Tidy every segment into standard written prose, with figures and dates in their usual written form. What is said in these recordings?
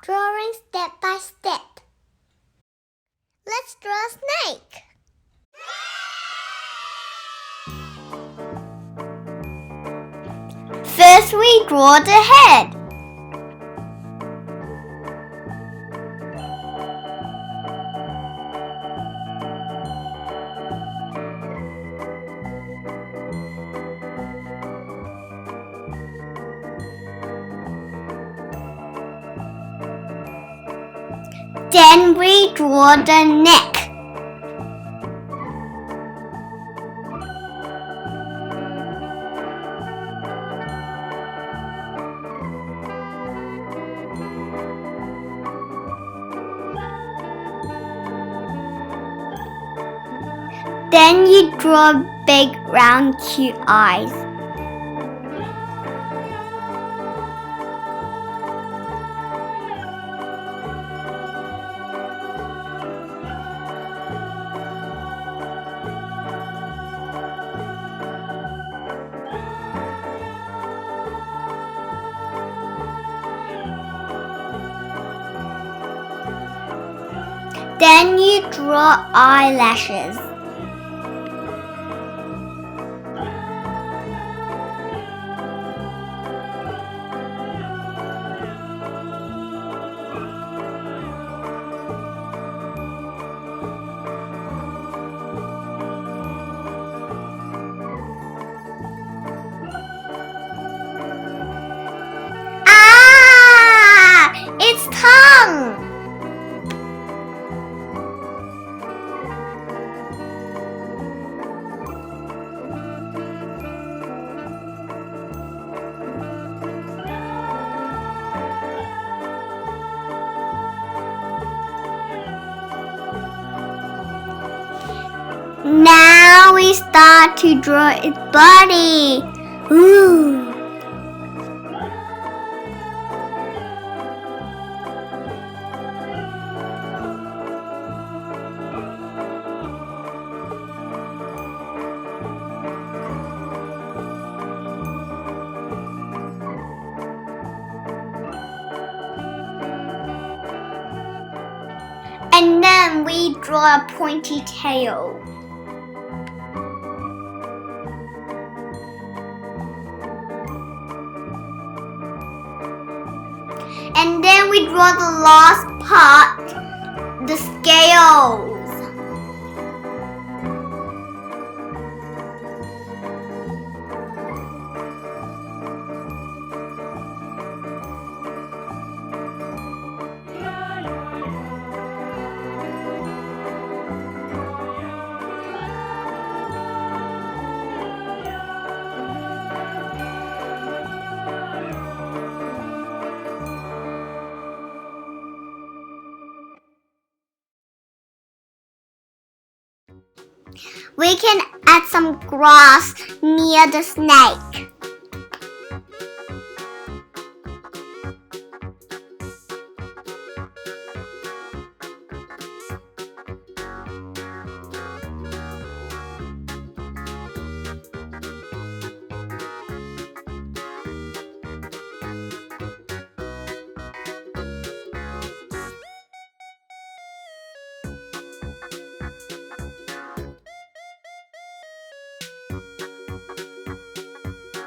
Drawing step by step. Let's draw a snake. First we draw the head. Then we draw the neck. Then you draw big round cute eyes. Then you draw eyelashes. Ah! Its tongue! Now we start to draw its body. Ooh. And then we draw a pointy tail. And then we draw the last part, the scales. We can add some grass near the snake.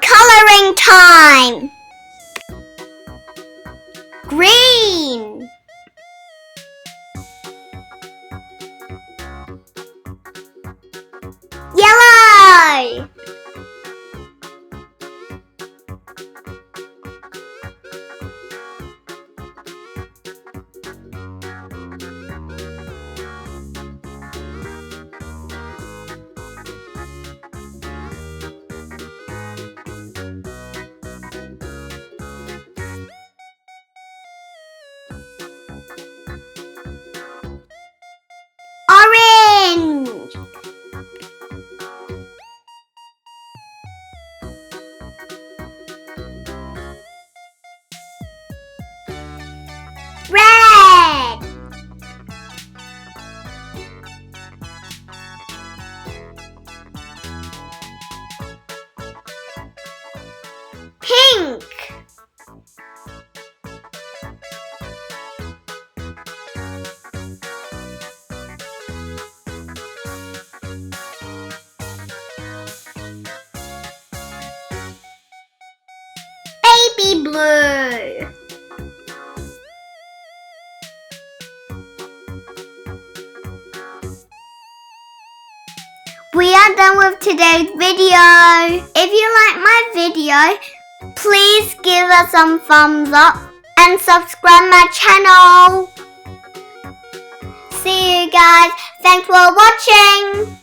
Coloring time! Green, yellow, baby blue. We are done with today's video. If you like my video, please give us some thumbs up and subscribe my channel. See you guys. Thanks for watching.